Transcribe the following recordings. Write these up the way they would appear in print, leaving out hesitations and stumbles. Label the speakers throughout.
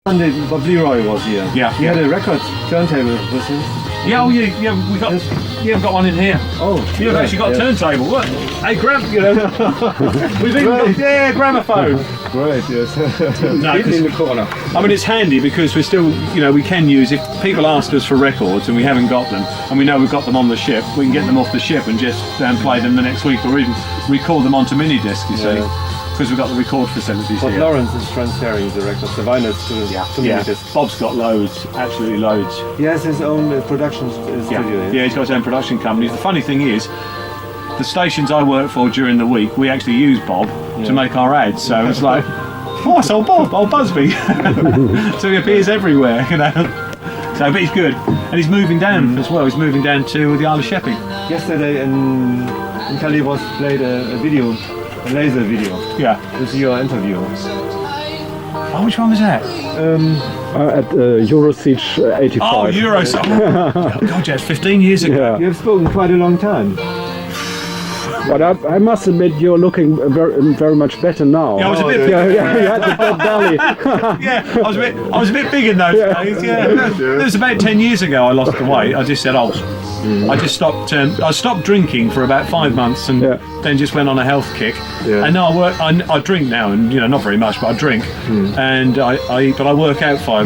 Speaker 1: Bob Leroy was here.
Speaker 2: Yeah.
Speaker 1: He had a record turntable with him.
Speaker 2: Yeah, we got one in here.
Speaker 1: Oh,
Speaker 2: You've actually got a turntable. What? Hey, we've even got gramophone.
Speaker 1: Great, yes.
Speaker 2: No,
Speaker 1: in the corner.
Speaker 2: I mean, it's handy because we're still, we can use, if people ask us for records and we haven't got them, and we know we've got them on the ship, we can get them off the ship and just play them the next week, or even record them onto mini disc, you see, because we've got the record facilities
Speaker 1: But
Speaker 2: here.
Speaker 1: Lawrence is transferring the records, the vinyls to mini disc.
Speaker 2: Bob's got loads, absolutely loads.
Speaker 1: He has his own production studio.
Speaker 2: Yeah, he's got his own production company. The funny thing is, the stations I work for during the week, we actually use Bob to make our ads, so it's like, oh, it's old Bob, old Busby. So he appears everywhere, So, but he's good. And he's moving down as well. He's moving down to the Isle of Sheppey.
Speaker 1: Yesterday in Cali was played a video, a laser video.
Speaker 2: Yeah.
Speaker 1: With your interview.
Speaker 2: Oh, which one was that?
Speaker 3: At Eurosiege 85.
Speaker 2: Oh, Eurosiege. God, yeah, it's 15 years ago.
Speaker 3: Yeah.
Speaker 1: You have spoken quite a long time.
Speaker 3: But I must admit, you're looking very much better now.
Speaker 2: Yeah, I was a bit.
Speaker 3: You had the bad belly.
Speaker 2: Yeah, I was a bit big in those days. Yeah, it was about 10 years ago. I lost the weight. I just said, I just stopped. I stopped drinking for about 5 months, and then just went on a health kick.
Speaker 1: Yeah.
Speaker 2: And now I drink now, and not very much, but I drink, and I work out 4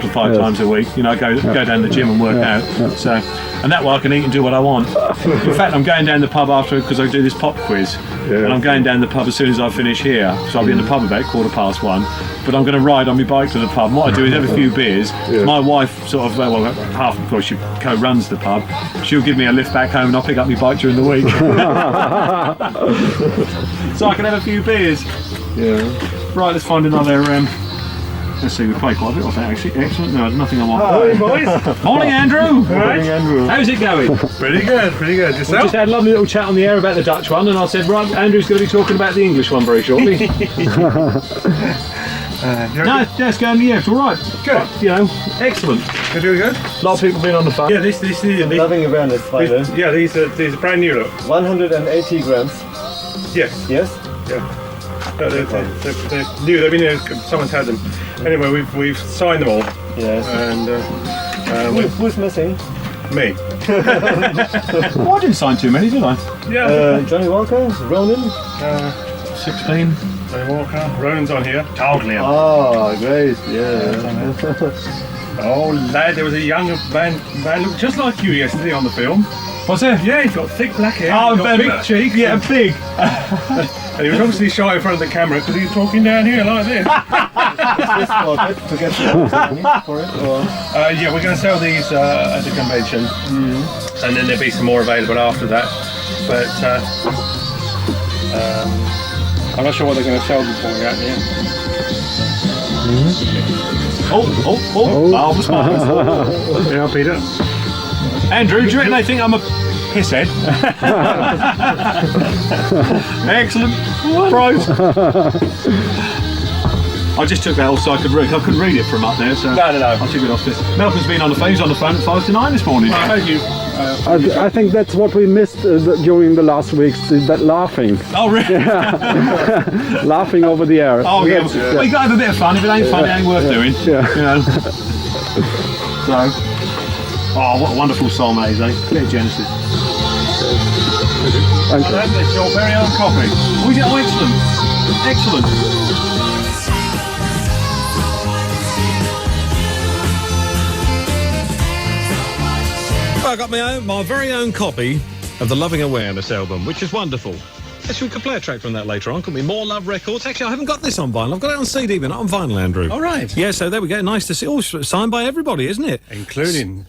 Speaker 2: to 5 times a week. I go down the gym and work out. So, and that way I can eat and do what I want. In fact, I'm going down the pub after because I do this pop quiz, and I'm going down the pub as soon as I finish here. So I'll be in the pub about 1:15. But I'm going to ride on my bike to the pub. And what I do is have a few beers. My wife sort of, half, of course, she co-runs the pub. She'll give me a lift back home and I'll pick up my bike during the week. So I can have a few beers.
Speaker 1: Yeah.
Speaker 2: Right, let's find another... let's see, we played quite a bit of that actually. Excellent. No, there's nothing I want.
Speaker 1: Morning,
Speaker 2: boys. Morning, Andrew.
Speaker 1: Morning, Andrew.
Speaker 2: How's it going?
Speaker 1: Pretty good.
Speaker 2: We just had a lovely little chat on the air about the Dutch one, and I said, right, Andrew's going to be talking about the English one very shortly. No, it's going. Yeah, it's all right. Good. Excellent.
Speaker 4: You're doing good?
Speaker 2: A lot of people been on the phone.
Speaker 4: Yeah, this is
Speaker 1: Loving awareness, final.
Speaker 4: yeah, these are brand new. Look.
Speaker 1: 180 grams.
Speaker 4: Yes.
Speaker 1: Yes?
Speaker 4: Yeah. No, they're new. They've been here. Someone's had them. Anyway, we've signed them all.
Speaker 1: Yes.
Speaker 4: And
Speaker 1: Who's missing?
Speaker 4: me.
Speaker 2: Oh, I didn't sign too many, did I?
Speaker 4: Yeah.
Speaker 1: Johnny Walker, Ronan.
Speaker 2: 16.
Speaker 4: Johnny Walker. Ronan's on here. Totally.
Speaker 1: Oh, great. Yeah.
Speaker 4: Oh, lad, there was a young man looked just like you yesterday on the film.
Speaker 2: What's it?
Speaker 4: Yeah, he's got thick black hair.
Speaker 2: Oh,
Speaker 4: he's got big cheeks.
Speaker 2: Yeah, big.
Speaker 4: And he was obviously shy in front of the camera because he's talking down here like this.
Speaker 1: To get the for it? Or?
Speaker 4: Yeah, we're going to sell these at the convention, and then there'll be some more available after that. But I'm not sure what they're going to sell before we get here.
Speaker 2: Marvellous.
Speaker 4: Yeah, Peter.
Speaker 2: Andrew, do you reckon they think I'm a pisshead? Excellent. Prize. I just took that off so I could read. I couldn't read it from up there, so
Speaker 4: No.
Speaker 2: I took it off this. Malcolm's been on the phone. He's on the phone at 5 to 9 this morning.
Speaker 4: Thank you.
Speaker 3: I think that's what we missed during the last weeks, that laughing.
Speaker 2: Oh, really?
Speaker 3: Laughing over the air.
Speaker 2: Oh, yeah. Well, you got to have a bit of fun. If it ain't fun, it ain't worth doing.
Speaker 3: Yeah.
Speaker 2: So, oh, what a wonderful song that is, eh? Bit of Genesis.
Speaker 3: Thank you.
Speaker 2: That's your very own copy. Oh, yeah, oh, excellent. Excellent. I got my very own copy of the Loving Awareness album, which is wonderful. Actually, we could play a track from that later on, couldn't we? More Love Records. Actually, I haven't got this on vinyl. I've got it on CD, but not on vinyl, Andrew.
Speaker 4: All right.
Speaker 2: Yeah, so there we go. Nice to see. Oh, signed by everybody, isn't it?
Speaker 4: Including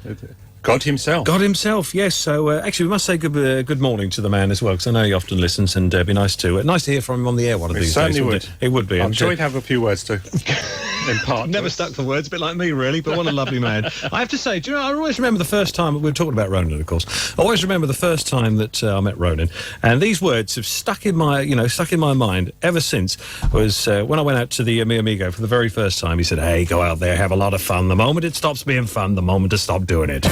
Speaker 4: God himself.
Speaker 2: God himself, yes. So actually, we must say good morning to the man as well, because I know he often listens, and it'd be nice to hear from him on the air one of these days.
Speaker 4: Certainly would.
Speaker 2: It would be.
Speaker 4: I'm sure he'd have a few words to impart.
Speaker 2: Never stuck for words, a bit like me, really, but what a lovely man. I have to say, do you know, I always remember the first time, we were talking about Ronan, of course. I always remember the first time that I met Ronan, and these words have stuck in my mind ever since. Was when I went out to the Mi Amigo for the very first time. He said, "Hey, go out there, have a lot of fun. The moment it stops being fun, the moment to stop doing it."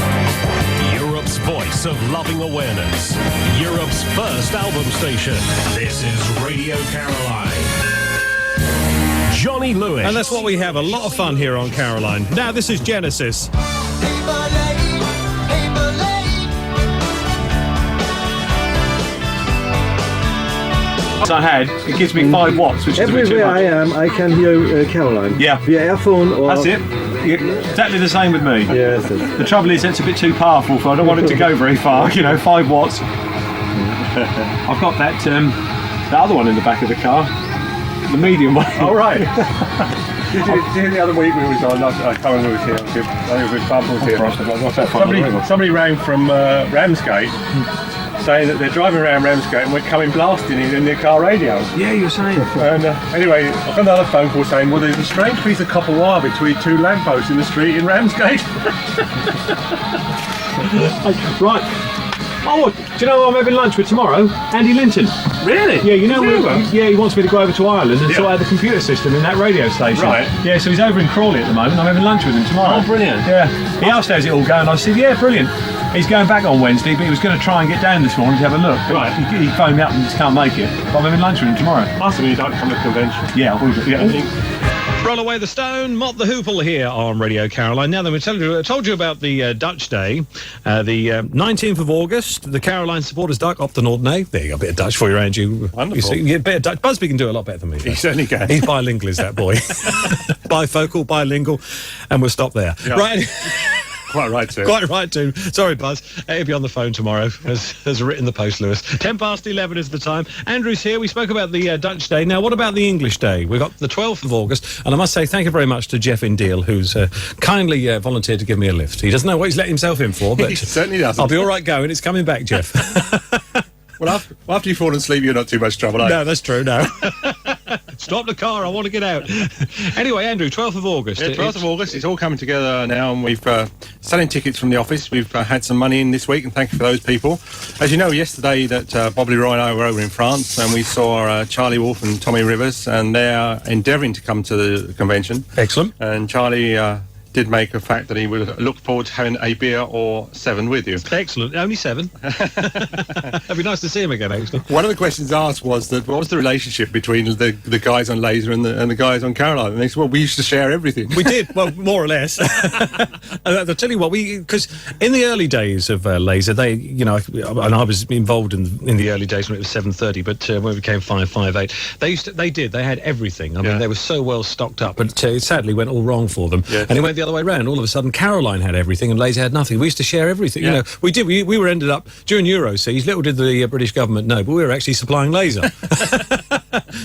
Speaker 5: Europe's voice of loving awareness. Europe's first album station. This is Radio Caroline. Johnny Lewis.
Speaker 6: And that's what we have, a lot of fun here on Caroline. Now, this is Genesis.
Speaker 2: I had, it gives me 5 watts, which is a bit too
Speaker 1: Everywhere
Speaker 2: much.
Speaker 1: I am, I can hear Caroline.
Speaker 2: Yeah.
Speaker 1: Via earphone or...
Speaker 2: That's it. Exactly the same with me.
Speaker 1: Yes.
Speaker 2: The trouble is it's a bit too powerful, so I don't want it to go very far. 5 watts. I've got that the other one in the back of the car, the medium one.
Speaker 4: Oh, right. Did you hear the other week we was on? I can't remember who was here. I think it was Bumble here. Somebody rang from Ramsgate saying that they're driving around Ramsgate and we're coming blasting in their car radio.
Speaker 2: Yeah, you were saying.
Speaker 4: And anyway, I got another phone call saying, well, there's a strange piece of copper wire between 2 lampposts in the street in Ramsgate.
Speaker 2: Right. Oh, do you know who I'm having lunch with tomorrow? Andy Linton.
Speaker 4: Really?
Speaker 2: Yeah, he wants me to go over to Ireland and sort out the computer system in that radio station.
Speaker 4: Right.
Speaker 2: Yeah, so he's over in Crawley at the moment. I'm having lunch with him tomorrow.
Speaker 4: Oh, brilliant.
Speaker 2: Yeah. He asked how's it all going. I said, yeah, brilliant. He's going back on Wednesday, but he was going to try and get down this morning to have a look. But
Speaker 4: Right.
Speaker 2: He phoned me up and just can't make it. But I'm having lunch with him tomorrow.
Speaker 4: Must have been you don't come to the convention.
Speaker 2: Yeah, I will do. Yeah.
Speaker 6: Roll away the stone, Mott the Hoople here on Radio Caroline. Now then, I told you about the Dutch Day, the 19th of August, the Caroline Supporters Dag op de Noordnee. There you go, a bit of Dutch for you, Andrew.
Speaker 4: Wonderful.
Speaker 6: You see, yeah, a bit of Dutch. Busby can do it a lot better than me.
Speaker 4: He certainly can.
Speaker 6: He's bilingual, is that boy. Bifocal, bilingual, and we'll stop there.
Speaker 4: Yeah.
Speaker 6: Right.
Speaker 4: Quite right, too.
Speaker 6: Quite right, too. Sorry, Buzz. He'll be on the phone tomorrow, as written the post, Lewis. 11:10 is the time. Andrew's here. We spoke about the Dutch Day. Now, what about the English Day? We've got the 12th of August, and I must say thank you very much to Jeff in Deal, who's kindly volunteered to give me a lift. He doesn't know what he's let himself in for, but
Speaker 4: He certainly doesn't.
Speaker 6: I'll be all right going. It's coming back, Jeff.
Speaker 4: Well, after you fall asleep, you're not too much trouble, are you?
Speaker 6: No, that's true, no. Stop the car, I want to get out. Anyway, Andrew, 12th of August.
Speaker 4: Yeah, 12th of August, it's all coming together now, and we've selling tickets from the office. We've had some money in this week, and thank you for those people. As you know, yesterday that Bob Leroy and I were over in France, and we saw Charlie Wolf and Tommy Rivers, and they're endeavouring to come to the convention.
Speaker 6: Excellent.
Speaker 4: And Charlie did make a fact that he would look forward to having a beer or 7 with you.
Speaker 6: Excellent. Only 7. It'd be nice to see him again, actually.
Speaker 4: One of the questions asked was that what was the relationship between the guys on Laser and the guys on Caroline? And they said, well, we used to share everything.
Speaker 6: We did, well, more or less. I'll tell you what, because in the early days of Laser, they, and I was involved in the early days when it was 7:30, but when it became 5:58, they had everything. I mean, they were so well stocked up, but it sadly went all wrong for them.
Speaker 4: Yes.
Speaker 6: And it went the other way around. All of a sudden, Caroline had everything and Laser had nothing. We used to share everything.
Speaker 4: Yeah.
Speaker 6: We did. We were ended up during Euroseas. Little did the British government know, but we were actually supplying Laser.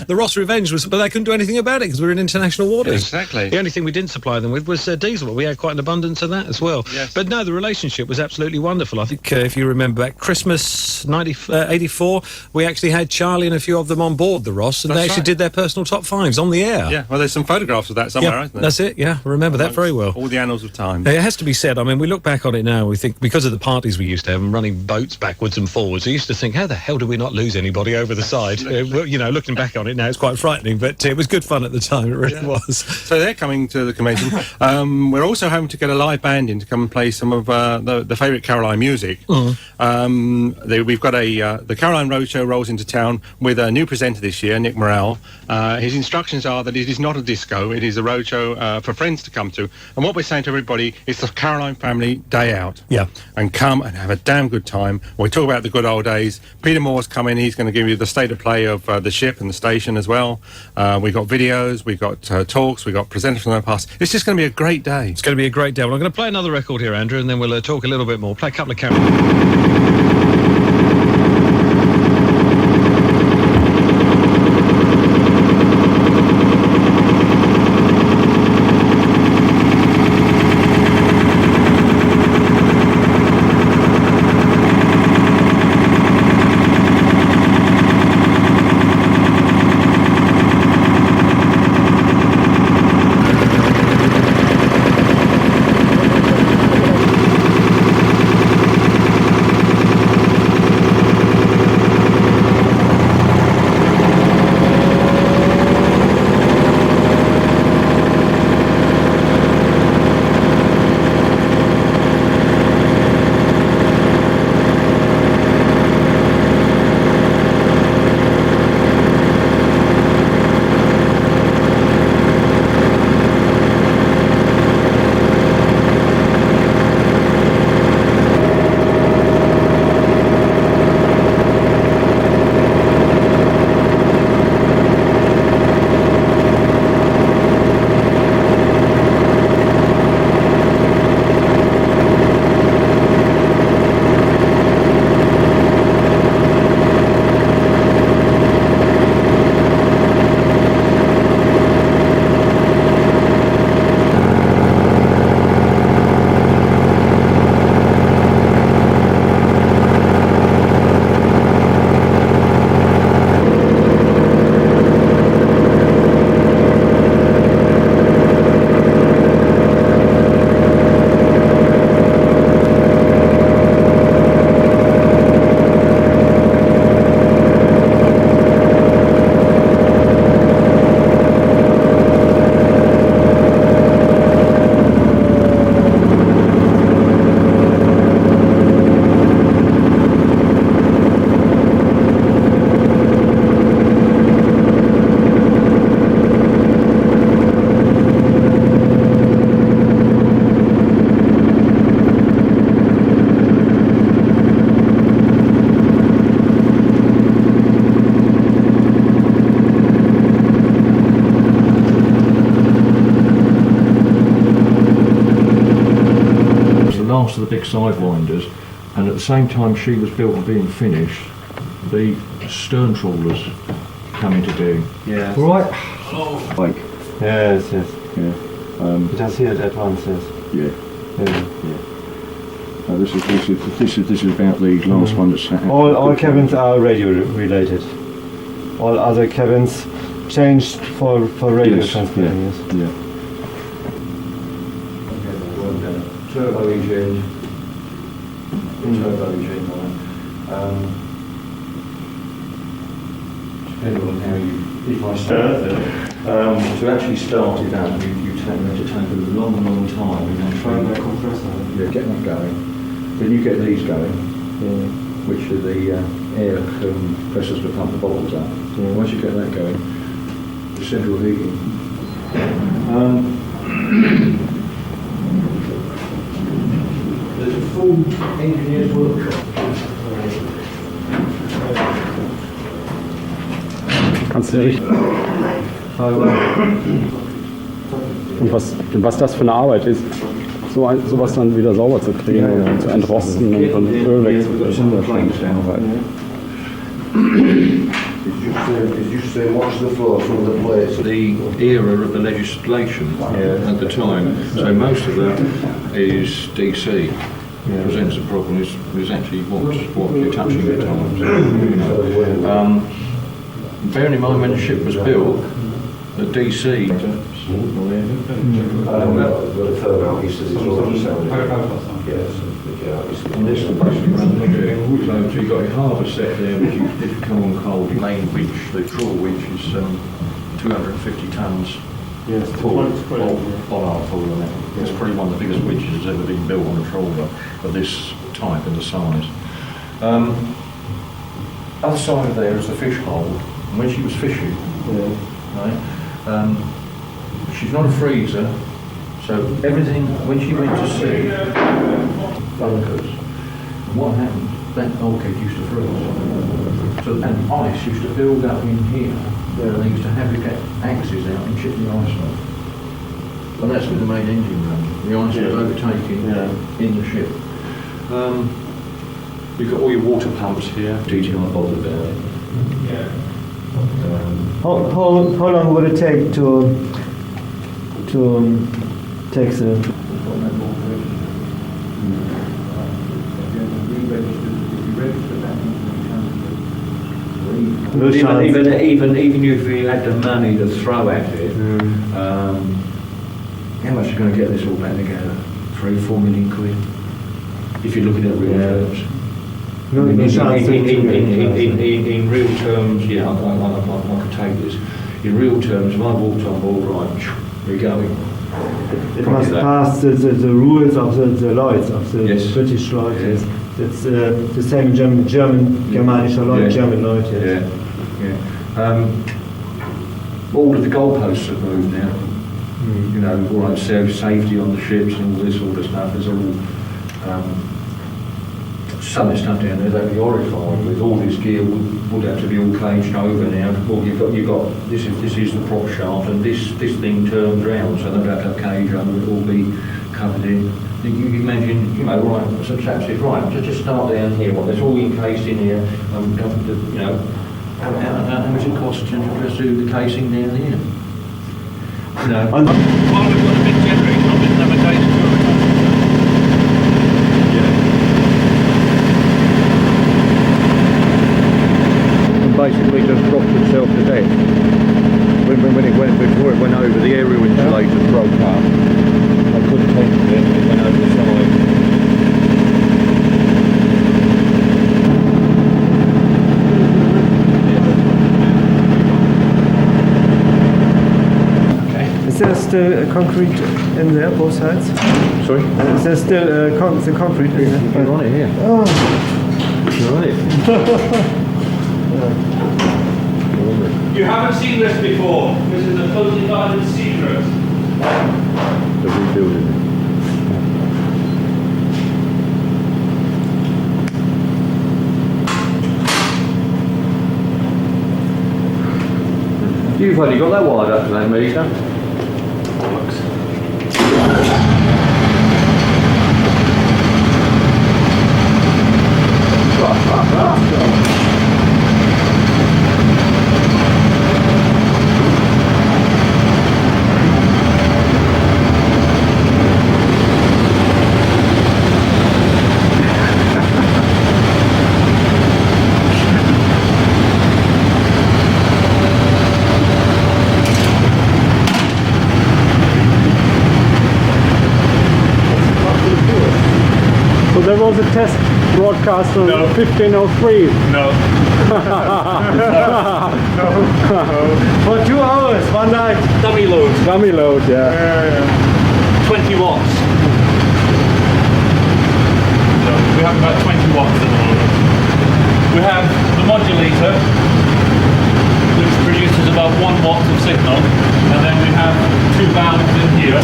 Speaker 6: The Ross Revenge was, but they couldn't do anything about it because we were in international waters.
Speaker 4: Exactly.
Speaker 6: The only thing we didn't supply them with was diesel. We had quite an abundance of that as well.
Speaker 4: Yes.
Speaker 6: But no, the relationship was absolutely wonderful. I think if you remember back Christmas 84, we actually had Charlie and a few of them on board the Ross, and
Speaker 4: That's
Speaker 6: they actually
Speaker 4: right.
Speaker 6: did their personal top 5s on the air.
Speaker 4: Yeah, well, there's some photographs of that somewhere,
Speaker 6: Yeah,
Speaker 4: isn't there?
Speaker 6: that's it. Yeah, I remember that very well.
Speaker 4: All the annals of time.
Speaker 6: It has to be said, I mean, we look back on it now, we think, because of the parties we used to have and running boats backwards and forwards, we used to think, how the hell did we not lose anybody over the side? Looking back on it now, it's quite frightening, but it was good fun at the time, it really was.
Speaker 4: So they're coming to the convention. We're also hoping to get a live band in to come and play some of the favourite Caroline music. We've got the Caroline Roadshow rolls into town with a new presenter this year, Nick Morrell. His instructions are that it is not a disco, it is a roadshow for friends to come to. And what we're saying to everybody is the Caroline family day out.
Speaker 6: Yeah.
Speaker 4: And come and have a damn good time. We talk about the good old days. Peter Moore's coming, he's going to give you the state of play of the ship and the station as well. We've got videos, we've got talks, we've got presenters from the past. It's just going to be a great day.
Speaker 6: It's going to be a great day. Well, I'm going to play another record here, Andrew, and then we'll talk a little bit more. Play a couple of Caroline.
Speaker 7: last of the big sidewinders, and at the same time she was built and being finished, the stern trawlers come into being.
Speaker 1: Yeah.
Speaker 7: Right.
Speaker 3: Like,
Speaker 1: Yes, yes.
Speaker 3: yeah.
Speaker 1: Just here at once, yes.
Speaker 3: Yeah.
Speaker 1: Yeah.
Speaker 3: This is about the last one that's
Speaker 1: All cabins are radio related. All other cabins changed for radio
Speaker 3: Yes,
Speaker 1: transmitting.
Speaker 3: yeah.
Speaker 1: Yes.
Speaker 3: Yeah.
Speaker 7: Turbo engine. Turbo engine line. Depending on how you, if I start to actually start it up, you take a long time. Yeah, get that going. Then you get these going, which are the air compressors to pump the bottles up. Once you get that going, the central heating. There's a full engineer's workshop.
Speaker 3: Kannst du richtig. Und was das für eine Arbeit ist, sowas dann wieder sauber zu kriegen und zu entrosten und von Öl wegzubringen.
Speaker 7: It's just to watch the floor from the plates. The era of the legislation at the time, so most of that is DC. Presents a problem is actually what you're touching at times. Bearing in mind when the ship was built, the DC. And this will basically run the ship. So you've got your harbour set there, which if you come on cold, the main winch, the trawl winch is 250 tonnes.
Speaker 1: Yes.
Speaker 7: Full, bollard full of it. It's probably one of the biggest winches that's ever been built on a trawler of this type and the size. Other side of there is the fish hole. And when she was fishing, right, she's not a freezer, so everything, when she went to sea, bunkers, and what happened, that bulkhead used to freeze. So, and ice used to build up in here, and they used to have to get axes out and chip the ice off. And that's when the main engine ran. The ice was overtaking in the ship. You've got all your water pumps here. DTI bothered about it.
Speaker 1: How long would it take to take the?
Speaker 7: Even if you had the money to throw at it, how much are you going to get this all back together? 3-4 million quid. If you're looking at real terms. In real terms, I could take this. In real terms, if I walked on board, right, we're going.
Speaker 1: It must pass the rules of the Lloyds, of the British Lloyd.
Speaker 7: Yeah.
Speaker 1: It's the same German Germanischer Lloyd, German Lloyd. Yes.
Speaker 7: All of the goalposts have moved now. You know, all that safety on the ships and all this sort of stuff. There's all some of the stuff down there they'd be horrified with. All this gear would have to be all caged over now. Well, you've got this is the prop shaft, and this thing turns round, so they'd have to have cage over it, all be covered in. You can imagine, right, so perhaps it's right, just start down here, there's all encased in here, how much it costs to just do the casing down here? While we've got a big generator, I'll just have a case
Speaker 3: Basically just dropped itself to death. Before it went over, the aerial insulators broke up. I couldn't take it, it went over the side.
Speaker 1: Is there still concrete in there, both sides?
Speaker 3: Sorry?
Speaker 1: Is there still the concrete in there?
Speaker 3: You're on it here.
Speaker 1: Oh.
Speaker 3: You're on it.
Speaker 2: You haven't seen this before. This is a totally guarded secret.
Speaker 3: The rebuilding.
Speaker 7: You've only got that wired up to that meter.
Speaker 3: there was a test broadcast on 1503.
Speaker 2: No.
Speaker 1: For 2 hours, one night.
Speaker 2: Dummy load.
Speaker 3: Dummy load, yeah.
Speaker 2: 20 watts. So we have about 20 watts at the moment. We have the modulator, which produces about 1 watt of signal, and then we have 2 valves in here.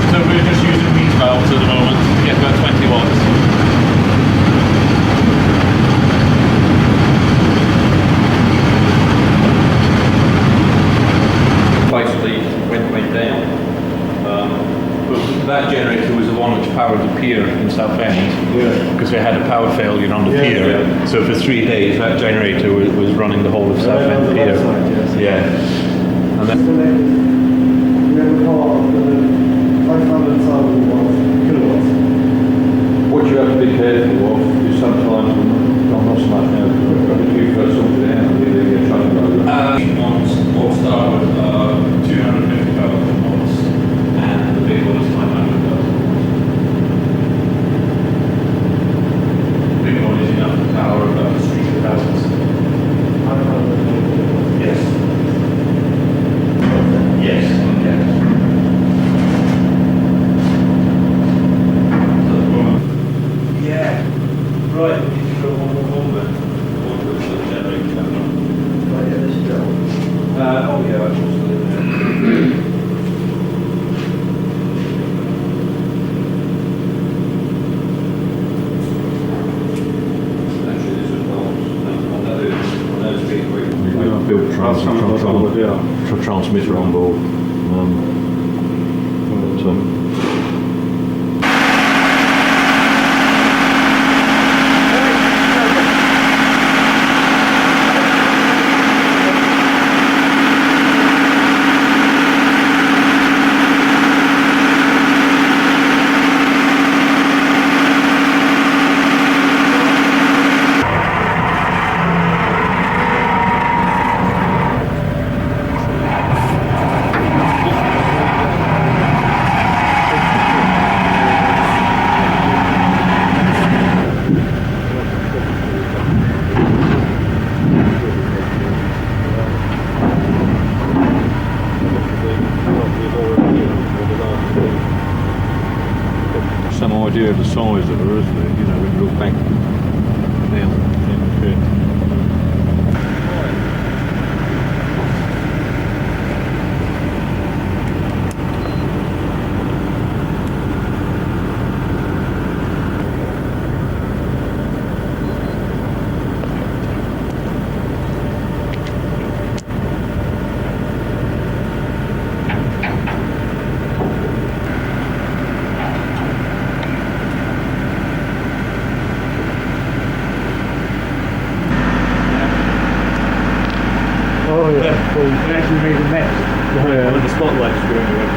Speaker 2: So we're just using these valves at the moment to get about 20 watts. Basically went down. But that generator was the one which powered the pier in Southend, because they had a power failure on the pier. So for 3 days that generator was running the whole of Southend pier. Yeah. And then
Speaker 1: We have a power of 500,000 kilowatts.
Speaker 7: What you have to be careful of is sometimes, not so much now, but if you've got something out and you get trouble over.
Speaker 2: ones all start with 250,000 watts, and the big one is 500,000 watts. The big one is enough to power about the street of houses. Yes. Yes. Yes. Yeah. Right. We need to go one more over. Oh yeah, absolutely. Actually, this is on those big
Speaker 7: Built transmitter on board. So. Some idea of the size of her, isn't it? You know, when you look back now.
Speaker 1: Oh yeah.
Speaker 2: We actually made a mess.
Speaker 1: Oh yeah.
Speaker 2: One of the spotlights going away.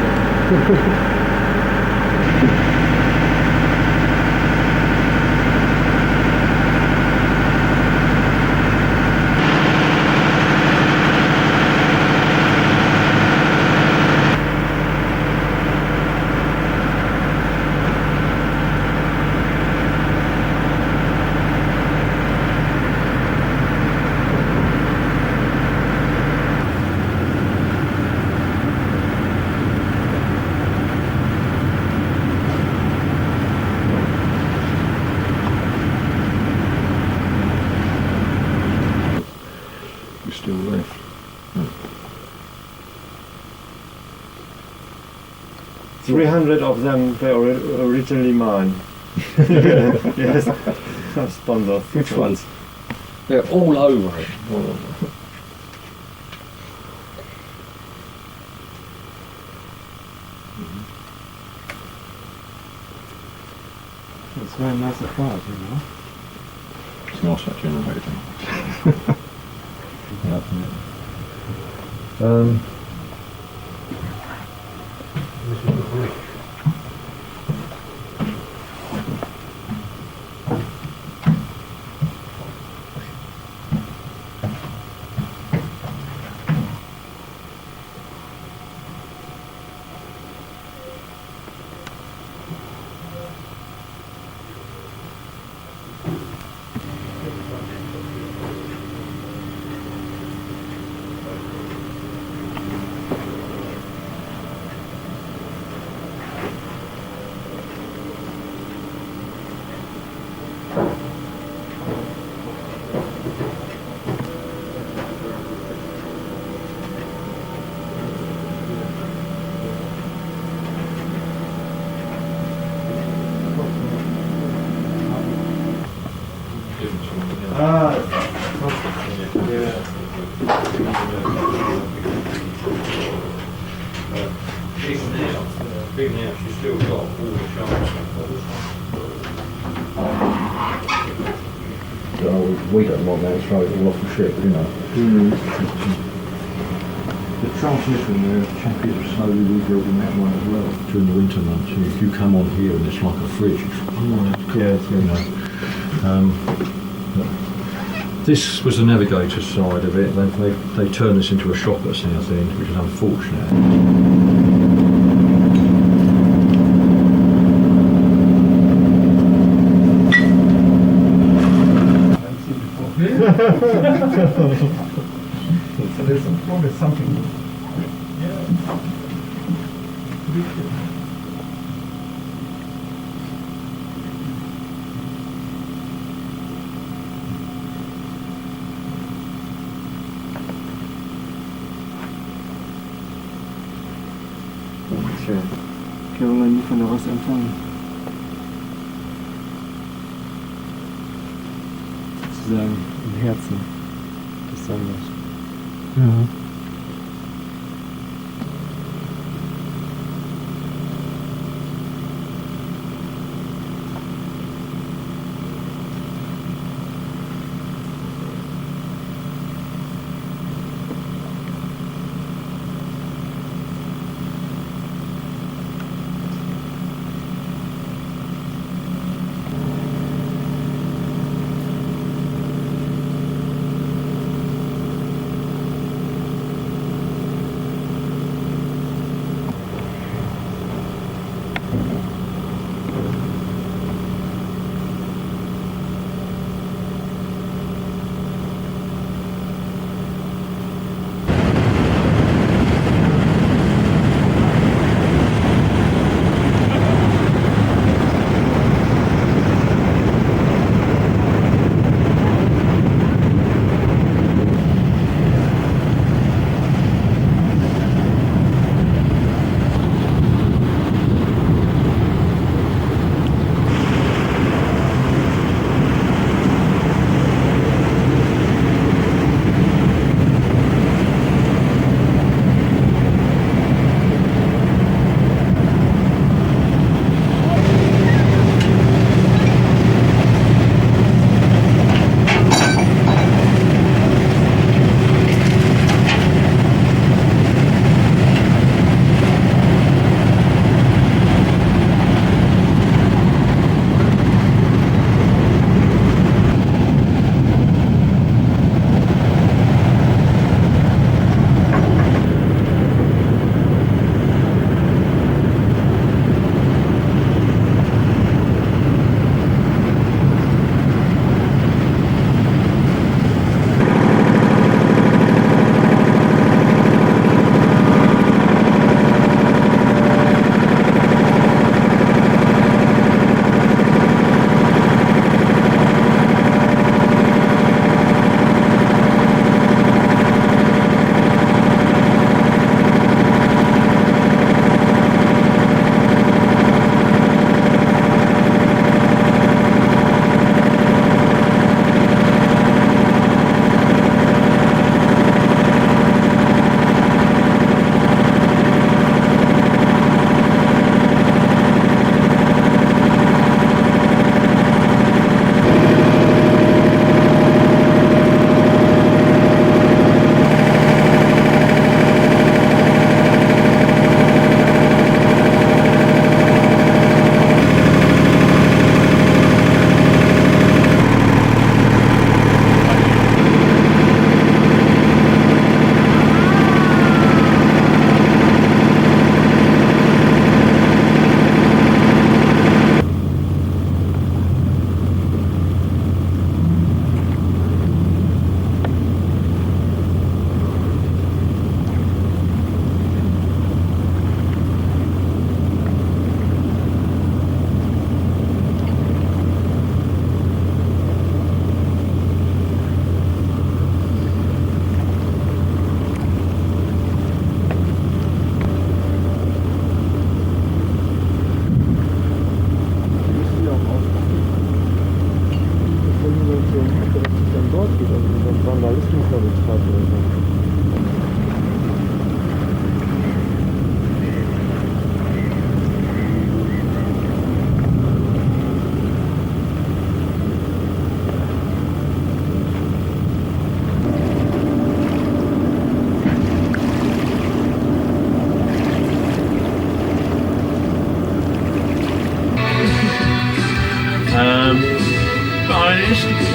Speaker 7: Still left.
Speaker 1: 300 of them were originally mine. Yes, sponsors.
Speaker 3: Which ones?
Speaker 7: They're all over it.
Speaker 3: It's very nice and quiet, you know.
Speaker 7: It's nice that generator. Big now, she's still got all the sharps. We don't want that, throw it all off the ship, you know. The transmission, the chappies are slowly rebuilding that one as well during the winter months. If you come on here and it's like a fridge, it's you know. This was the navigator's side of it. They turned this into a shop at Southend, which is unfortunate.
Speaker 8: So there's something.
Speaker 1: Schön. Können wir nie von der Rost empfangen. Sozusagen im Herzen des Senders. Ja.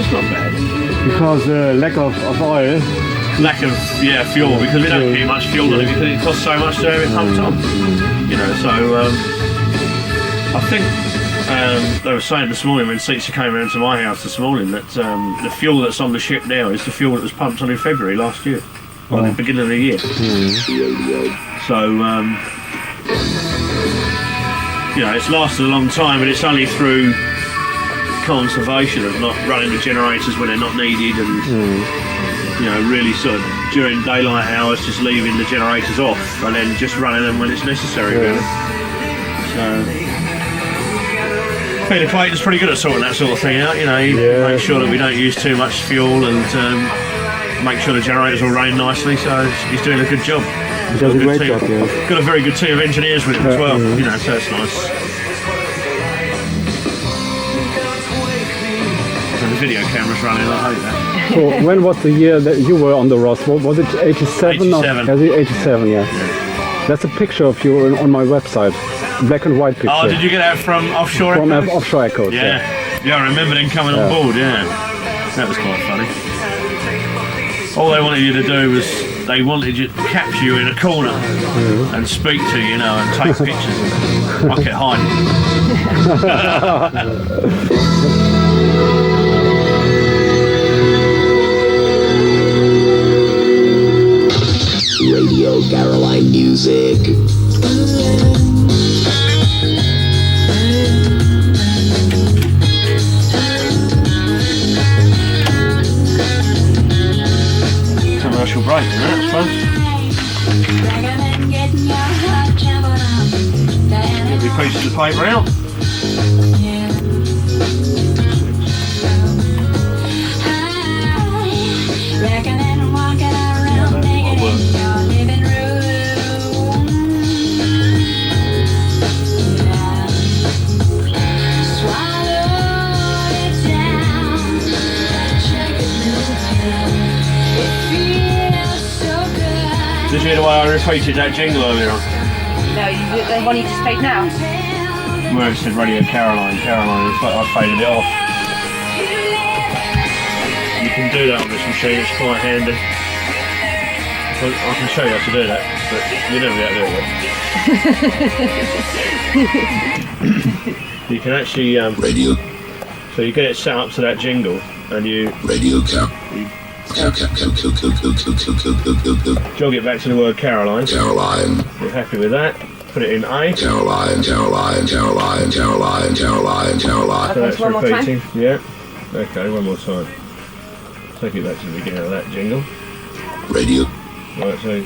Speaker 2: That's not bad.
Speaker 1: because lack of oil.
Speaker 2: Lack of fuel, because we don't get much fuel in it because it costs so much to have it pumped on. You know, so I think they were saying this morning when Seitzer came around to my house this morning that the fuel that's on the ship now is the fuel that was pumped on in February last year, or the beginning of the year. So you know, it's lasted a long time, and it's only through conservation of not running the generators when they're not needed, and you know, really sort of during daylight hours just leaving the generators off and then just running them when it's necessary, really. So Peter Clayton's pretty good at sorting that sort of thing out, you know. He makes sure that we don't use too much fuel and make sure the generators will run nicely, so he's doing a good job.
Speaker 1: He does a great job, yeah.
Speaker 2: Got a very good team of engineers with him as well, you know, so it's nice. And the video camera's running, I hate that.
Speaker 3: So when was the year that you were on the Ross? Was it 87?
Speaker 2: 87.
Speaker 3: 87, yeah. That's a picture of you on my website. Black and white picture.
Speaker 2: Oh, did you get that from Offshore
Speaker 3: From
Speaker 2: Echoes?
Speaker 3: Offshore Echoes,
Speaker 2: Yeah, I remember them coming on board, That was quite funny. All they wanted you to do was, they wanted you to capture you in a corner and speak to you, you know, and take pictures. And I kept hiding.
Speaker 9: Radio Caroline Music.
Speaker 2: Commercial break, isn't it, I suppose? Get your pieces of paper out. Did you hear the way I repeated that jingle earlier on?
Speaker 10: No, the one you just played now?
Speaker 2: Where it said Radio Caroline, I faded it off. You can do that on this machine, it's quite handy. I can show you how to do that, but you never get to do it. You can actually
Speaker 9: Radio.
Speaker 2: So you get it set up to that jingle, and you
Speaker 9: Radio Cap.
Speaker 2: jog it back to the word Caroline.
Speaker 9: Caroline.
Speaker 2: You're happy with that? Put it in A.
Speaker 9: Caroline.
Speaker 2: So that's
Speaker 10: one more time.
Speaker 2: repeating. Yeah. Okay, one more time. Take it back to the beginning of that jingle.
Speaker 9: Radio.
Speaker 2: Right, so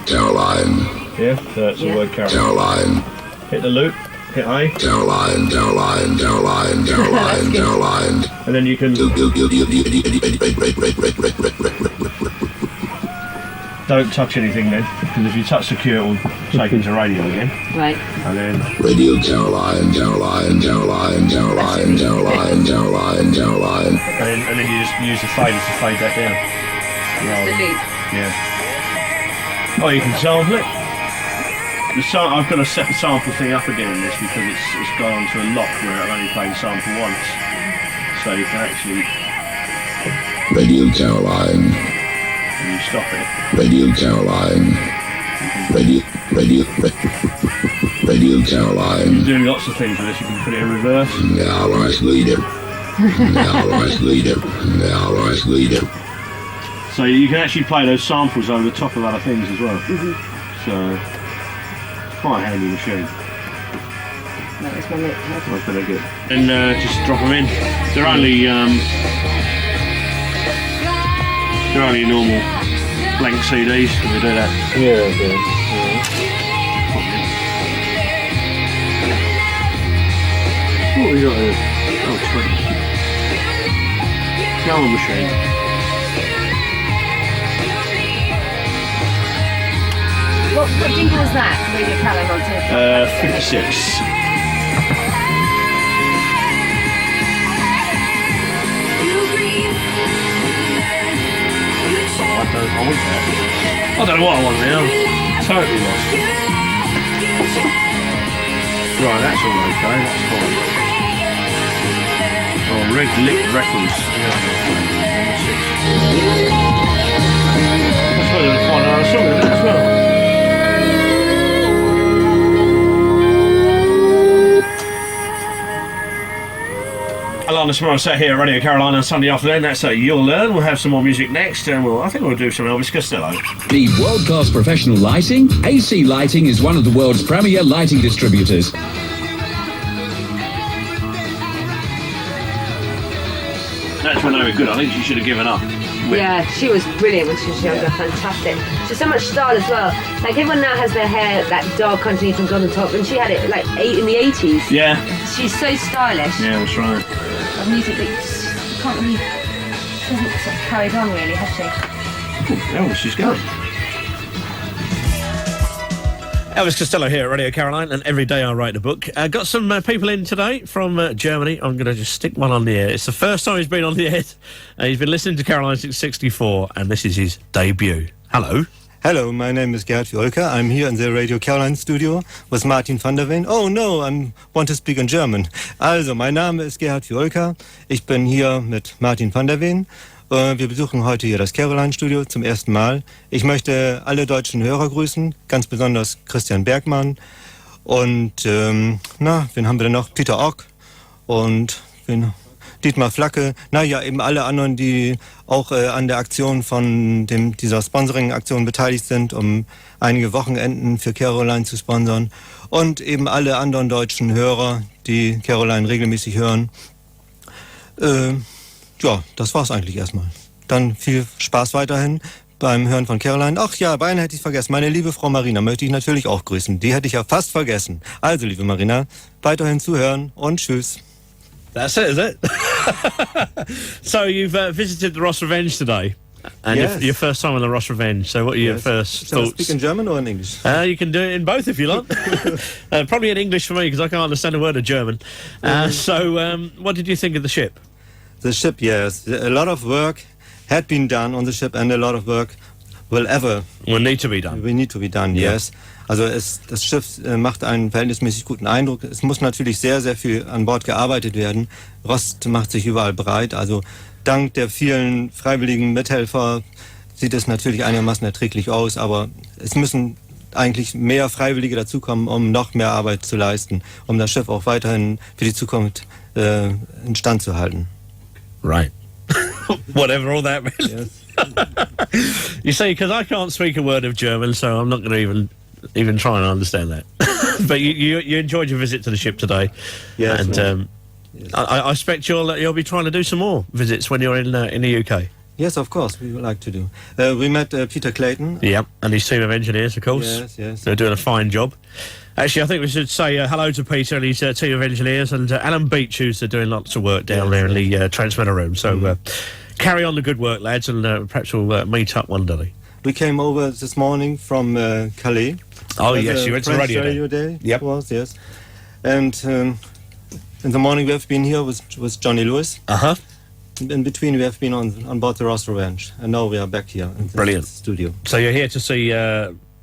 Speaker 9: Caroline.
Speaker 2: yeah, so that's the word Caroline.
Speaker 9: Caroline.
Speaker 2: Hit the loop. Hit A.
Speaker 9: Caroline.
Speaker 2: And then you can don't touch anything then, because if you touch the cue it will take into radio again.
Speaker 10: Right.
Speaker 2: And then
Speaker 9: Radio Caroline.
Speaker 2: and then you just use the fader to fade that down.
Speaker 10: The loop.
Speaker 2: Yeah. Oh, you can sample it. I've got to set the sample thing up again in this because it's gone onto a lock where I've only played sample once. So you can actually
Speaker 9: Radio Caroline.
Speaker 2: and you stop it.
Speaker 9: Radio Caroline. Radio Caroline.
Speaker 2: You can do lots of things with this. You can put it in reverse.
Speaker 9: Now let's lead it.
Speaker 2: So you can actually play those samples over the top of other things as well. So quite a handy machine.
Speaker 10: That was one that
Speaker 2: That's pretty good. And just drop them in. They're only normal blank CDs when we do that. What have we got here? Oh, 20. Go on, machine.
Speaker 10: What jingle was that? Radio Caroline on
Speaker 2: 56. I want that. I don't know what I want now. Totally lost. Right, that's all okay. That's fine. Oh, Red Lit Records. That's where the fine hour song is as well. Alana Morissette here, Radio Carolina on Sunday afternoon. That's You'll Learn. We'll have some more music next, and I think we'll do some Elvis Costello.
Speaker 11: Need world-class professional lighting? AC Lighting is one of the world's premier lighting distributors.
Speaker 2: That's when they were good. I think she should have given up.
Speaker 10: Yeah, she was brilliant when she was younger, fantastic. She has so much style as well. Like everyone now has their hair like dark underneath and blonde on top, and she had it like in the 80s.
Speaker 2: Yeah.
Speaker 10: She's so stylish.
Speaker 2: Yeah, that's right.
Speaker 10: Of music that you can't really, she hasn't sort of carried on really, has she?
Speaker 2: Elvis, she's going.
Speaker 6: Elvis Costello here at Radio Caroline, and every day I write a book. Got some people in today from Germany. I'm going to just stick one on the air. It's the first time he's been on the air. He's been listening to Caroline since '64, and this is his debut. Hello.
Speaker 1: Hello, my name is Gerhard Fiolka. I'm here in the Radio Caroline studio with Martin van der Veen. Oh no, I want to speak in German. Also, mein Name ist Gerhard Fiolka. Ich bin hier mit Martin van der Veen. Wir besuchen heute hier das Caroline-Studio zum ersten Mal. Ich möchte alle deutschen Hörer grüßen, ganz besonders Christian Bergmann und, wen haben wir denn noch? Peter Ock und Dietmar Flacke. Naja, eben alle anderen, die auch an der Aktion von dieser Sponsoring-Aktion beteiligt sind, um einige Wochenenden für Caroline zu sponsern. Und eben alle anderen deutschen Hörer, die Caroline regelmäßig hören. Ja, das war's eigentlich erstmal. Dann viel Spaß weiterhin beim Hören von Caroline. Ach ja, beinahe hätte ich vergessen. Meine liebe Frau Marina möchte ich natürlich auch grüßen. Die hätte ich ja fast vergessen. Also, liebe Marina, weiterhin zuhören und tschüss.
Speaker 6: That's it, is it? So you've visited the Ross Revenge today. And
Speaker 1: yes.
Speaker 6: your first time on the Ross Revenge. So what are your first
Speaker 1: Shall I
Speaker 6: thoughts?
Speaker 1: speak in German or in English?
Speaker 6: You can do it in both if you like. Probably in English for me, because I can't understand a word of German. So what did you think of the ship?
Speaker 1: The ship, yes. A lot of work had been done on the ship, and a lot of work will
Speaker 6: need to be done.
Speaker 1: We need to be done, yes. Also das Schiff macht einen verhältnismäßig guten Eindruck. Es muss natürlich sehr, sehr viel an Bord gearbeitet werden. Rost macht sich überall breit. Also dank der vielen freiwilligen Mithelfer sieht es natürlich einigermaßen erträglich aus, aber es müssen eigentlich mehr Freiwillige dazukommen, um noch mehr Arbeit zu leisten, um das Schiff auch weiterhin für die Zukunft instand zu halten.
Speaker 6: Right. Whatever all that meant.
Speaker 1: Yes.
Speaker 6: You see, because I can't speak a word of German, so I'm not going to even try and understand that. But you enjoyed your visit to the ship today.
Speaker 1: Yes.
Speaker 6: And
Speaker 1: yes.
Speaker 6: I expect you'll be trying to do some more visits when you're in the UK.
Speaker 1: Yes, of course, we would like to do. We met Peter Clayton.
Speaker 6: Yeah, and his team of engineers, of course.
Speaker 1: Yes, yes.
Speaker 6: They're doing a fine job. Actually, I think we should say hello to Peter and his team of engineers, and Alan Beech, who's doing lots of work down there in the transmitter room. So carry on the good work, lads, and perhaps we'll meet up one day.
Speaker 1: We came over this morning from Calais.
Speaker 6: Oh, yes, you went to Radio
Speaker 1: Day.
Speaker 6: Yep.
Speaker 1: It was, yes. And in the morning we have been here with Johnny Lewis.
Speaker 6: Uh-huh.
Speaker 1: In between we have been on board the Ross Revenge. And now we are back here in the studio.
Speaker 6: So you're here to see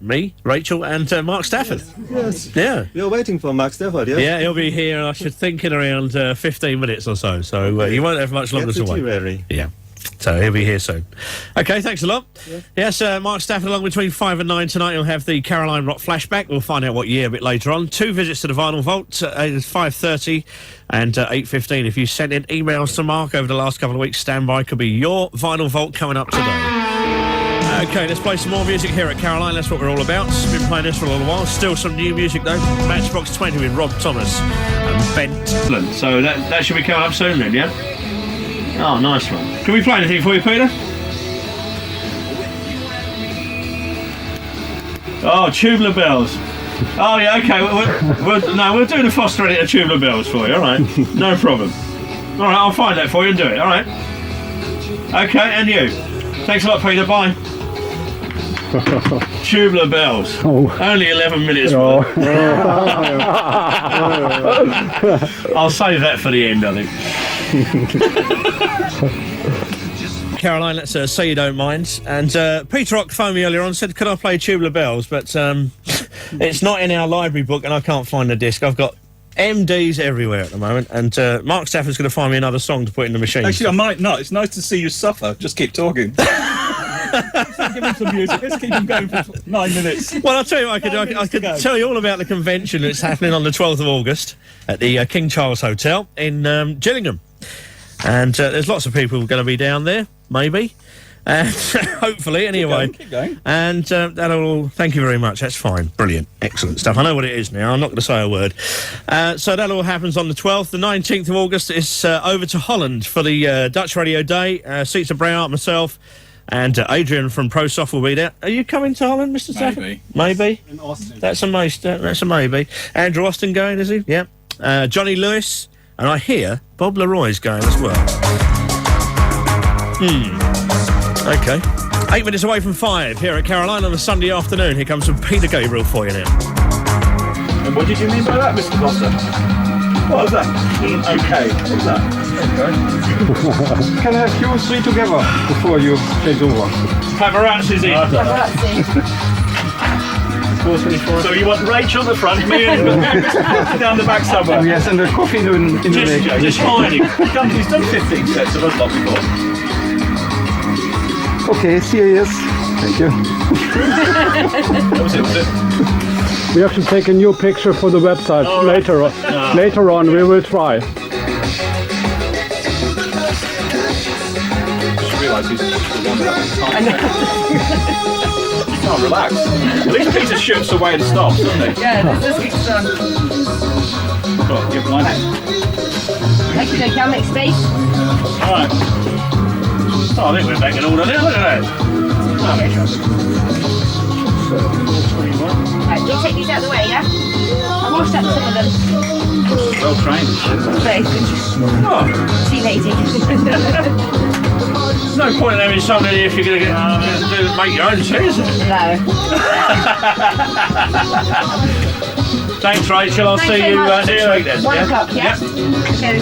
Speaker 6: me, Rachel, and Mark Stafford.
Speaker 1: Yes.
Speaker 6: Yeah.
Speaker 1: We are waiting for Mark Stafford, yes?
Speaker 6: Yeah, he'll be here, I should think, in around 15 minutes or so. So you won't have much longer to wait.
Speaker 1: Ready.
Speaker 6: Yeah. So he'll be here soon. Okay, thanks a lot.
Speaker 1: Yeah.
Speaker 6: Yes, Mark Stafford along between 5 and 9 tonight. He'll have the Caroline Rock flashback. We'll find out what year a bit later on. 2 visits to the Vinyl Vault at 5:30 and 8:15. If you sent in emails to Mark over the last couple of weeks, stand by. Could be your Vinyl Vault coming up today. Okay, let's play some more music here at Caroline. That's what we're all about. Been playing this for a little while. Still some new music though. Matchbox 20 with Rob Thomas and Ben.
Speaker 2: So that should be coming up soon then, yeah? Oh, nice one. Can we play anything for you, Peter? Oh, Tubular Bells. Oh, yeah, okay. We'll do the Foster edit of Tubular Bells for you, all right? No problem. All right, I'll find that for you and do it, all right? Okay, and you. Thanks a lot, Peter. Bye. Tubular Bells.
Speaker 3: Oh.
Speaker 2: Only 11 minutes
Speaker 3: Oh.
Speaker 2: worth. I'll save that for the end, I think.
Speaker 6: Caroline, let's say you don't mind. And Peter Rock phoned me earlier on and said, could I play Tubular Bells? But it's not in our library book and I can't find the disc. I've got
Speaker 12: MDs everywhere at the moment, and Mark Stafford's going to find me another song to put in the machine.
Speaker 13: Actually, I might not. It's nice to see you suffer. Just keep talking. Give him some music. Let's keep him going for 9 minutes.
Speaker 12: Well, I'll tell you what I could tell you all about the convention that's happening on the 12th of August at the King Charles Hotel in Gillingham. And there's lots of people going to be down there, maybe. And hopefully, anyway.
Speaker 13: Keep going.
Speaker 12: And that'll all... Thank you very much. That's fine. Brilliant. Excellent stuff. I know what it is now. I'm not going to say a word. So that all happens on the 12th. The 19th of August is over to Holland for the Dutch Radio Day. Seats are Brown, myself, and Adrian from ProSoft will be there. Are you coming to Holland, Mr. Stafford? Maybe.
Speaker 13: In Austin.
Speaker 12: That's a maybe. Andrew Austin going, is he? Yeah. Johnny Lewis. And I hear Bob Leroy's going as well. OK. 8 minutes away from 5 here at Caroline on a Sunday afternoon. Here comes some Peter Gabriel for you now.
Speaker 2: And what did you mean by that, Mr. Foster? What was that? OK. What was that?
Speaker 8: Can I have you three together before you take over?
Speaker 2: Paparazzi's in. So you want Rachel at the front, me and down the back somewhere?
Speaker 8: Oh, yes, and the coffee in the leg.
Speaker 2: Just hiding. He's done 15 sets of us lot before.
Speaker 8: Okay, serious. Thank you.
Speaker 2: That was it?
Speaker 3: We have to take a new picture for the website later. Later on, we will try.
Speaker 2: I just realised he's the one that can't relax. At least Peter shoots away and stops, doesn't he?
Speaker 10: Yeah, this is done.
Speaker 2: Well, give him mine.
Speaker 10: Thank you, I'll make space.
Speaker 2: Alright. Oh, I think we're making all of it. Look at that.
Speaker 10: Right, you take these out of the way, yeah? I've washed up some of them.
Speaker 2: Well trained.
Speaker 10: Very good.
Speaker 2: Oh.
Speaker 10: Tea lady.
Speaker 12: There's no point in having somebody if you're going to make your own tea, is there?
Speaker 10: No.
Speaker 12: Thanks, Rachel. I'll see you next week then.
Speaker 10: 1 o'clock, yeah?
Speaker 12: Okay.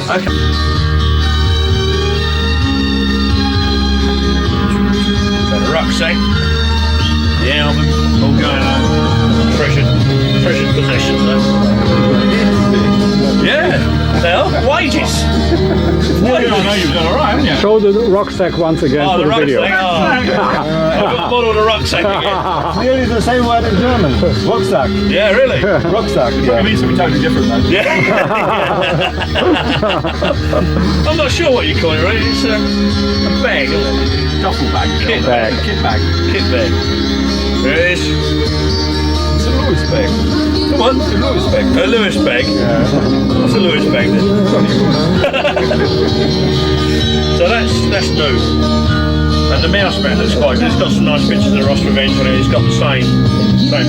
Speaker 12: Got a rucksack. The album. All going on. Treasured possessions, though. Yeah. Well, wages.
Speaker 2: I know you've done alright, haven't you?
Speaker 3: Show the rucksack once again for the video.
Speaker 12: I've got one on the rucksack again.
Speaker 8: Nearly the same word in German. Rucksack.
Speaker 12: Yeah, really?
Speaker 8: Rucksack.
Speaker 2: It means something totally different, though.
Speaker 12: Yeah. I'm not sure what you call it, right? It's a bag, isn't it?
Speaker 2: Duffel bag.
Speaker 12: Kit bag.
Speaker 2: Kit bag.
Speaker 12: Kit bag. There it is.
Speaker 2: It's a Lewis bag.
Speaker 12: Come on.
Speaker 2: It's a Lewis bag.
Speaker 12: A Lewis bag? Yeah. What's a Lewis bag then? So that's new. And the mouse mat looks quite good. It's got some nice pictures of the Ross Revenge on it. It's got the same thing.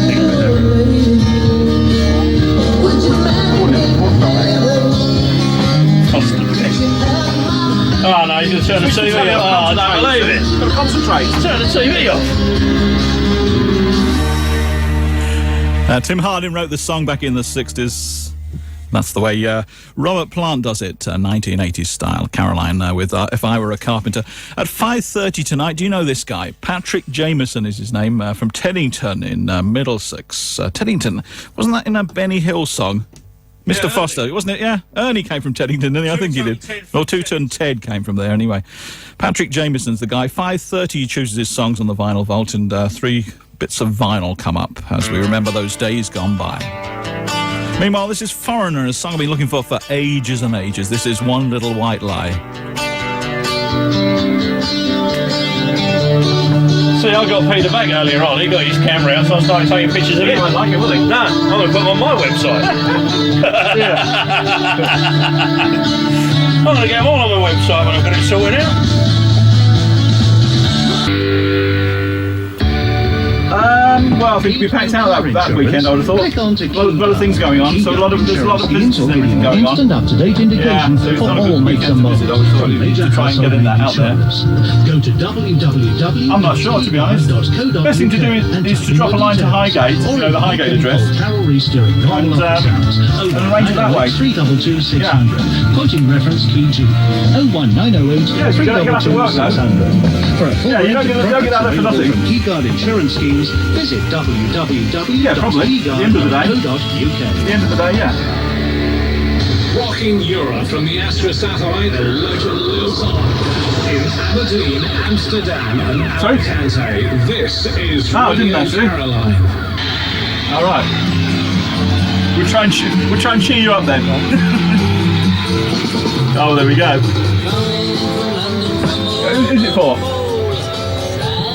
Speaker 12: Oh no, he's going to turn the TV off. Oh, I don't believe it.
Speaker 2: Got to concentrate.
Speaker 12: Turn the TV off.
Speaker 13: Tim Harding wrote this song back in the 60s. That's the way Robert Plant does it, 1980s style. Caroline with If I Were a Carpenter. At 5:30 tonight, do you know this guy? Patrick Jameson is his name, from Teddington in Middlesex. Teddington, wasn't that in a Benny Hill song? Mr.
Speaker 12: Yeah,
Speaker 13: Foster,
Speaker 12: Ernie.
Speaker 13: wasn't it? Yeah, Ernie came from Teddington, didn't he? I think he did. Well, Two-Ton Ted came from there anyway. Patrick Jameson's the guy. 5:30 he chooses his songs on the Vinyl Vault, and 3 bits of vinyl come up as we remember those days gone by. Meanwhile, this is Foreigner, a song I've been looking for ages and ages. This is One Little White Lie.
Speaker 12: See, I got Peter back earlier on. He got his camera out, so I started taking pictures of him.
Speaker 2: He won't like it, will he?
Speaker 12: No, I'm going to put him on my website. I'm going to get them all on my website when I've got it sorted out.
Speaker 2: Well, I think it'd be packed out that weekend, I would have thought. A lot of things going on, so there's a lot of visitors and everything going on.
Speaker 14: Instant up-to-date indications
Speaker 2: so it's
Speaker 14: for
Speaker 2: not a
Speaker 14: all
Speaker 2: good
Speaker 14: makes
Speaker 2: weekend
Speaker 14: and
Speaker 2: to visit, I
Speaker 14: models.
Speaker 2: would have thought, to try and get that out there.
Speaker 14: Go to www.
Speaker 2: I'm not sure, to be honest. Best thing to do is to drop a line to Highgate, the Highgate address, and arrange it that way.
Speaker 14: 322 600. Quoting reference BG 01908
Speaker 2: Yeah, so you're going to have to work though.
Speaker 14: For a full
Speaker 2: You don't get that there for nothing.
Speaker 14: from Keyguard Insurance Schemes, visit
Speaker 2: Yeah, probably. At the end of the day.
Speaker 14: www.keyguard.co.uk.
Speaker 2: At the end of the day, yeah.
Speaker 14: rocking Europe from the Astra satellite, the legend lives on. In Aberdeen, Amsterdam and Alicante, this is Radio Caroline.
Speaker 13: All right. We'll try and cheer you up then. Oh, there we go. Who's it for?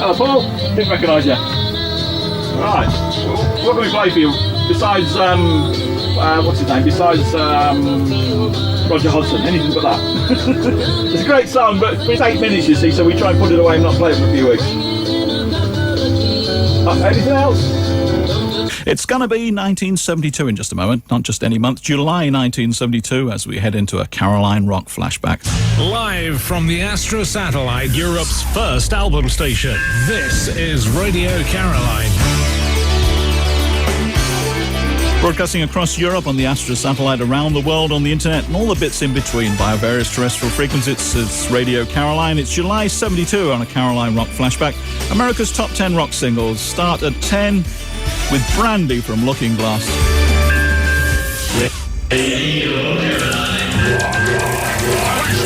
Speaker 13: Hello, Paul. Didn't recognise you. Right. What can we play for you? Besides, what's his name? Besides Roger Hodgson. Anything but that. It's a great song, but it's 8 minutes, you see, so we try and put it away and not play it for a few weeks. Anything else? It's going to be 1972 in just a moment, not just any month, July 1972, as we head into a Caroline rock flashback.
Speaker 5: Live from the Astra satellite, Europe's first album station, this is Radio Caroline.
Speaker 13: Broadcasting across Europe on the Astra satellite, around the world on the internet, and all the bits in between via various terrestrial frequencies. It's Radio Caroline. It's July 72 on a Caroline rock flashback. America's top 10 rock singles start at 10 with Brandy from Looking Glass.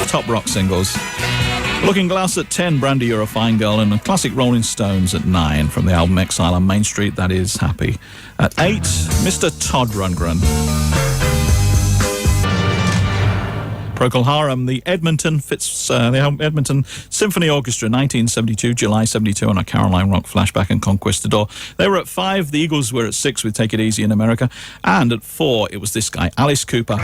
Speaker 13: Top rock singles. Looking Glass at 10, Brandy, You're a Fine Girl, and a classic Rolling Stones at 9 from the album Exile on Main Street, that is Happy. At 8, Mr. Todd Rundgren. Procol Harum, the Edmonton Symphony Orchestra, 1972, July 72 on a Caroline rock flashback and Conquistador. They were at 5, the Eagles were at 6 with Take It Easy in America, and at 4 it was this guy, Alice Cooper.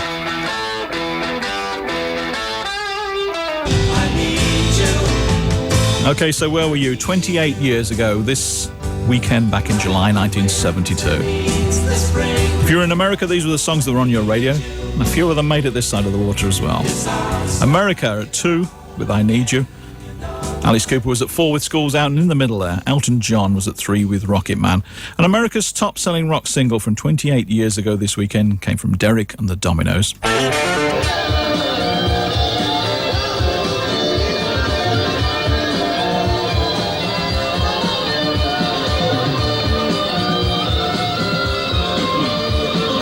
Speaker 13: Okay, so where were you? 28 years ago, this weekend back in July 1972. If you're in America, these were the songs that were on your radio, and a few of them made it this side of the water as well. America at 2 with I Need You. Alice Cooper was at 4 with Schools Out, and in the middle there, Elton John was at 3 with Rocket Man. And America's top-selling rock single from 28 years ago this weekend came from Derek and the Dominoes.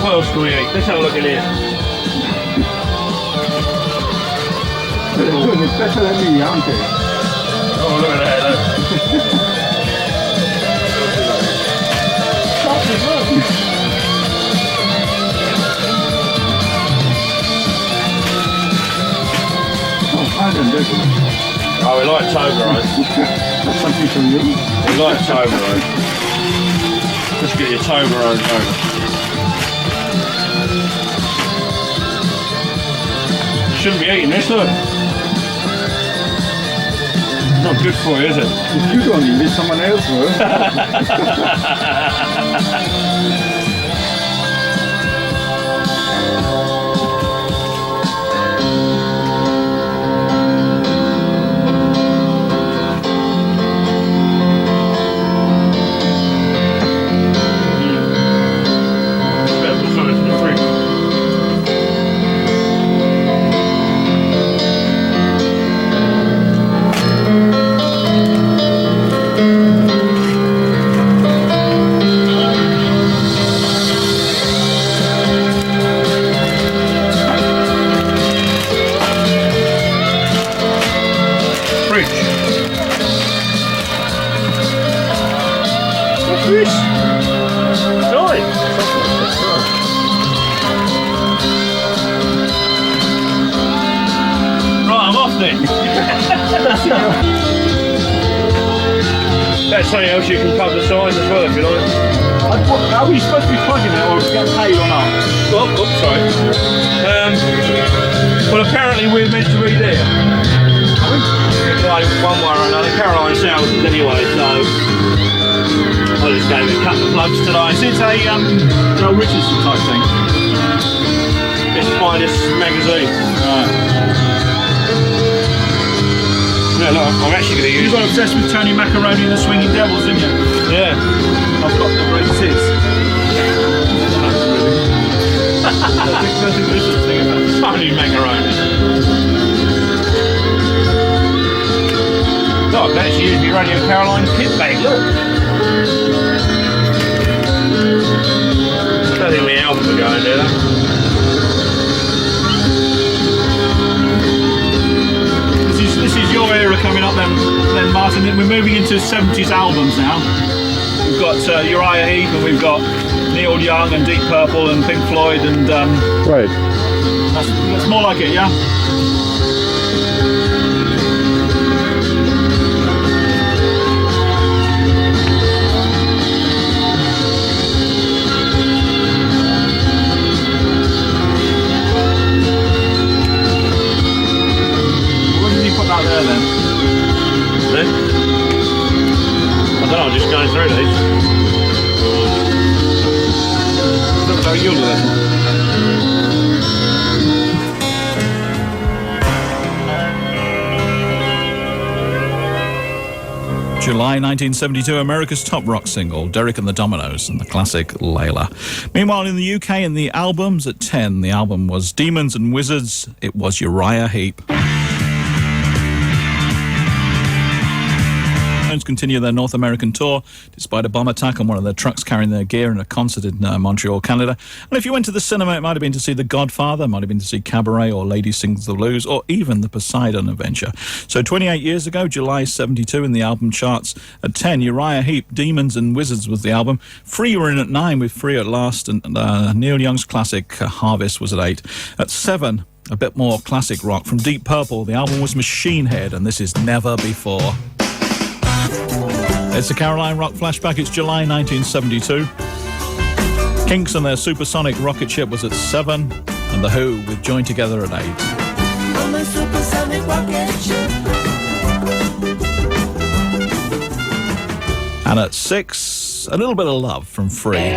Speaker 12: What else can we eat? Let's have a look in here.
Speaker 8: It's better than me, aren't they?
Speaker 12: Oh, look at that, look. Oh, we like Toblerone.
Speaker 8: That's something from you.
Speaker 12: We like Toblerone. Let's get your Toblerone over. Shouldn't be eating this, look. Not good for you, is it?
Speaker 8: If you don't eat it, someone else will.
Speaker 12: That's something else you can publicise as well if you like.
Speaker 13: Are we supposed to be plugging it or get paid or not?
Speaker 12: Oh, sorry. Well, apparently we're meant to read it. Like one way or another. Caroline sells it anyway, so I just gave it a couple of plugs today.
Speaker 13: It's a Joe Richardson type thing.
Speaker 12: It's Finest magazine. Yeah, look, I'm actually going to use.
Speaker 13: You got obsessed with Tony Macaroni and the Swinging Devils, didn't you?
Speaker 12: Yeah.
Speaker 13: I've got the greatest hits.
Speaker 12: Tony Macaroni. Look, I can actually use my Radio Caroline kit bag, look. I don't think my album will go in there though.
Speaker 13: era coming up then Martin. We're moving into 70s albums now. We've got Uriah Heep, and we've got Neil Young and Deep Purple and Pink Floyd, and
Speaker 3: right.
Speaker 13: That's more like it, yeah?
Speaker 2: Out there then? I don't know, I'm just going through these. Look how you'll do it.
Speaker 13: July 1972, America's top rock single, Derek and the Dominoes, and the classic Layla. Meanwhile, in the UK, in the albums at 10, the album was Demons and Wizards. It was Uriah Heep. Continue their North American tour despite a bomb attack on one of their trucks carrying their gear in a concert in Montreal, Canada. And if you went to the cinema, it might have been to see The Godfather, might have been to see Cabaret or Lady Sings the Blues, or even The Poseidon Adventure. So 28 years ago, July 72, in the album charts at 10, Uriah Heep, Demons and Wizards was the album. Free were in at 9 with Free at Last, and Neil Young's classic Harvest was at 8. At 7, a bit more classic rock from Deep Purple. The album was Machine Head, and this is Never Before. It's a Caroline Rock flashback. It's July 1972. Kinks and their supersonic rocket ship was at 7, and The Who with Join Together at 8.
Speaker 15: On my supersonic rocket ship.
Speaker 13: And at 6, a little bit of love from Free.